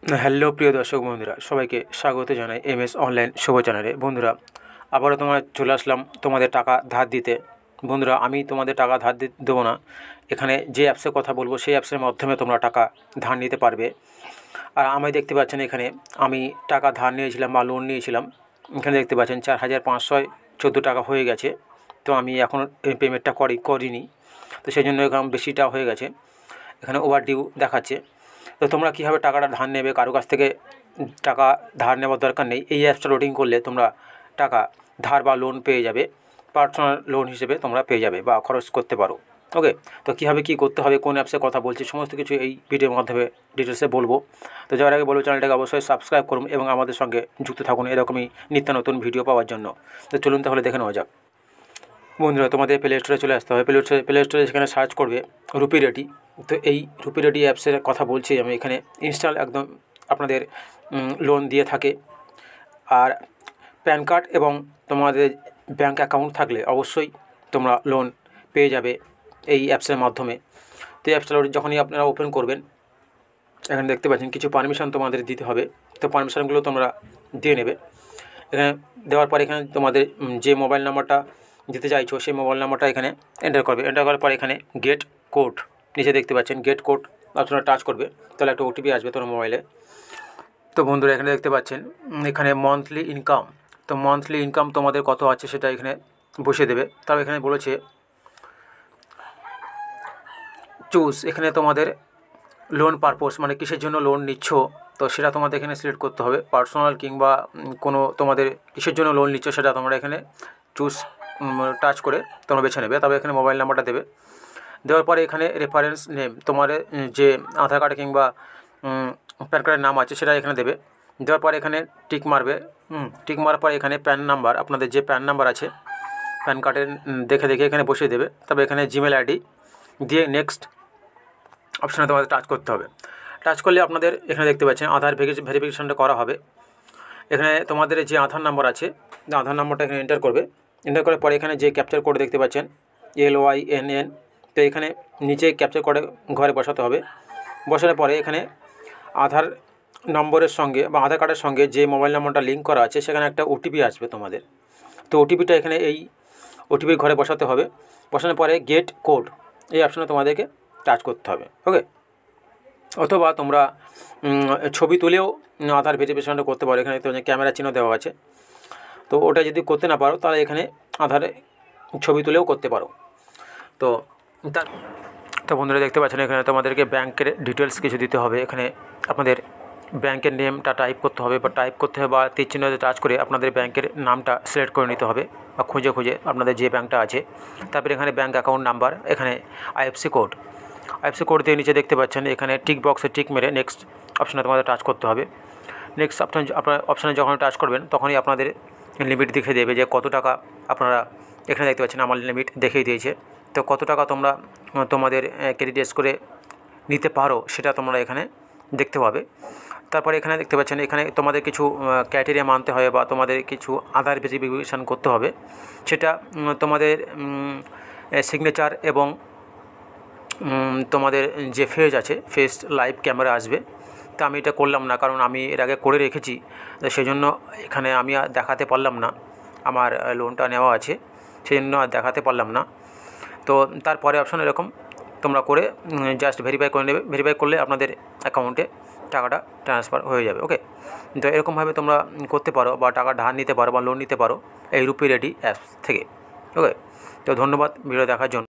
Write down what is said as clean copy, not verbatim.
Hello প্রিয় দর্শক বন্ধুরা, সবাইকে স্বাগত জানাই এমএস অনলাইন শুভ চ্যানেলে। বন্ধুরা, আবারও তোমরা চলে আসলাম তোমাদের টাকা ধার দিতে। বন্ধুরা, আমি তোমাদের টাকা ধার দেবো না। এখানে যে অ্যাপসের কথা বলবো সেই অ্যাপসের মাধ্যমে তোমরা টাকা ধার নিতে পারবে। আর আমি দেখতে পাচ্ছেন এখানে আমি টাকা ধার নিয়েছিলাম বা লোন নিয়েছিলাম। এখানে দেখতে পাচ্ছেন 4,514 টাকা হয়ে গেছে। তো আমি এখনও এই পেমেন্টটা করিনি, তো সেই জন্য এখন বেশিটা হয়ে গেছে। এখানে ওভার ডিউ দেখাচ্ছে। তো তোমরা কীভাবে টাকাটা ধার নেবে, কারো কাছ থেকে টাকা ধার নেওয়ার দরকার নেই। এই অ্যাপসটা লোডিং করলে তোমরা টাকা ধার বা লোন পেয়ে যাবে, পার্সোনাল লোন হিসেবে তোমরা পেয়ে যাবে বা খরচ করতে পারো। ওকে, তো কীভাবে কী করতে হবে, কোন অ্যাপসে কথা বলছি, সমস্ত কিছু এই ভিডিওর মাধ্যমে ডিটেলসে বলবো। তো যাওয়ার আগে বলবো, চ্যানেলটাকে অবশ্যই সাবস্ক্রাইব করুন এবং আমাদের সঙ্গে যুক্ত থাকুন এরকমই নিত্য নতুন ভিডিও পাওয়ার জন্য। তো চলুন তাহলে দেখে নেওয়া যাক। বন্ধুরা, তোমাদের প্লে স্টোরে চলে আসতে হবে। প্লে স্টোরে সেখানে সার্চ করবে রুপি রেডি। তো এই রুপি রেডি অ্যাপসের কথা বলছি আমি। এখানে ইনস্টল একদম আপনাদের লোন দিয়ে থাকে। আর প্যান কার্ড এবং তোমাদের ব্যাঙ্ক অ্যাকাউন্ট থাকলে অবশ্যই তোমরা লোন পেয়ে যাবে এই অ্যাপসের মাধ্যমে। তো এই অ্যাপসটা যখনই আপনারা ওপেন করবেন, এখানে দেখতে পাচ্ছেন কিছু পারমিশন তোমাদের দিতে হবে। তো পারমিশনগুলো তোমরা দিয়ে নেবে। এখানে দেওয়ার পর এখানে তোমাদের যে মোবাইল নাম্বারটা দিতে চাইছো সেই মোবাইল নাম্বারটা এখানে এন্টার করবে। এন্টার করার পর এখানে গেট কোড, নিচে দেখতে পাচ্ছেন গেট কোড অপশনটা টাচ করবে, তাহলে একটা ওটিপি আসবে তোমার মোবাইলে। তো বন্ধুরা, এখানে দেখতে পাচ্ছেন এখানে মান্থলি ইনকাম। তো মান্থলি ইনকাম তোমাদের কত আছে সেটা এখানে বসিয়ে দেবে। তারপর এখানে বলেছে চুজ, এখানে তোমাদের লোন পারপোজ, মানে কিসের জন্য লোন নিচ্ছ, তো সেটা তোমাদের এখানে সিলেক্ট করতে হবে। পার্সোনাল কিংবা কোনো তোমাদের কিসের জন্য লোন নিচ্ছ সেটা তোমরা এখানে চুজ টাচ করে তোমরা বেছে নেবে। তবে এখানে মোবাইল নাম্বারটা দেবে। দেওয়ার পরে এখানে রেফারেন্স নেম, তোমার যে আধার কার্ড কিংবা প্যান কার্ডের নাম আছে সেটা এখানে দেবে। দেওয়ার পরে এখানে টিক মারবে। টিক মারার পরে এখানে প্যান নাম্বার, আপনাদের যে প্যান নাম্বার আছে প্যান কার্ডের দেখে এখানে বসিয়ে দেবে। তবে এখানে জিমেল আইডি দিয়ে নেক্সট অপশানে তোমাদের টাচ করতে হবে। টাচ করলে আপনাদের এখানে দেখতে পাচ্ছেন আধার ভেরিফিকেশনটা করা হবে। এখানে তোমাদের যে আধার নাম্বার আছে, আধার নাম্বারটা এখানে এন্টার করবে। এন্টার করার পরে এখানে যে ক্যাপচার কোড দেখতে পাচ্ছেন LYNN, তো এখানে নিচে ক্যাপচার কোডে ঘরে বসাতে হবে। বসানোর পরে এখানে আধার নম্বরের সঙ্গে বা আধার কার্ডের সঙ্গে যে মোবাইল নাম্বারটা লিঙ্ক করা আছে সেখানে একটা ওটিপি আসবে তোমাদের। তো ওটিপিটা এখানে এই ওটিপি ঘরে বসাতে হবে। বসানোর পরে গেট কোড এই অপশানে তোমাদেরকে টাচ করতে হবে। ওকে, অথবা তোমরা ছবি তুলেও আধার ভেরিফিকেশনটা করতে পারো। এখানে তোমাদের ক্যামেরা চিহ্ন দেওয়া আছে, তো ওটা যদি করতে না পারো তাহলে এখানে আধারে ছবি তুলেও করতে পারো। তো বন্ধুরা দেখতে পাচ্ছেন এখানে তোমাদেরকে ব্যাংকের ডিটেলস কিছু দিতে হবে। এখানে আপনাদের ব্যাংকের নেমটা টাইপ করতে হবে বা তীর চিহ্নতে টাচ করে আপনাদের ব্যাংকের নামটা সিলেক্ট করে নিতে হবে বা খুঁজে আপনাদের যে ব্যাংকটা আছে। তারপরে এখানে ব্যাংক অ্যাকাউন্ট নাম্বার, এখানে IFSC কোড দিয়ে নিচে দেখতে পাচ্ছেন এখানে টিক বক্সে টিক মেরে নেক্সট অপশানে তোমাদের টাচ করতে হবে। নেক্সট অপশানে যখন টাচ করবেন তখনই আপনাদের লিমিট দেখিয়ে দেবে যে কত টাকা আপনারা, এখানে দেখতে পাচ্ছেন আমার লিমিট দেখিয়ে দিয়েছে। তো কত টাকা তোমরা তোমাদের ক্রেডিট করে নিতে পারো সেটা তোমরা এখানে দেখতে পাবে। তারপরে এখানে দেখতে পাচ্ছেন এখানে তোমাদের কিছু ক্রাইটেরিয়া মানতে হবে বা তোমাদের কিছু আধার ভেরিফিকেশান করতে হবে। সেটা তোমাদের সিগনেচার এবং তোমাদের যে ফেস আছে, ফেস লাইভ ক্যামেরা আসবে। তো আমি এটা করলাম না, কারণ আমি এর আগে করে রেখেছি, সেই জন্য এখানে আমি আর দেখাতে পারলাম না। আমার লোনটা নেওয়া আছে, সেই জন্য আর দেখাতে পারলাম না। তো তারপরে অপশান এরকম তোমরা করে জাস্ট ভেরিফাই করে নেবে। ভেরিফাই করলে আপনাদের অ্যাকাউন্টে টাকাটা ট্রান্সফার হয়ে যাবে। ওকে, তো এরকমভাবে তোমরা করতে পারো বা টাকা ধার নিতে পারো বা লোন নিতে পারো এই রুপি রেডি অ্যাপস থেকে। ওকে, তো ধন্যবাদ ভিডিও দেখার জন্য।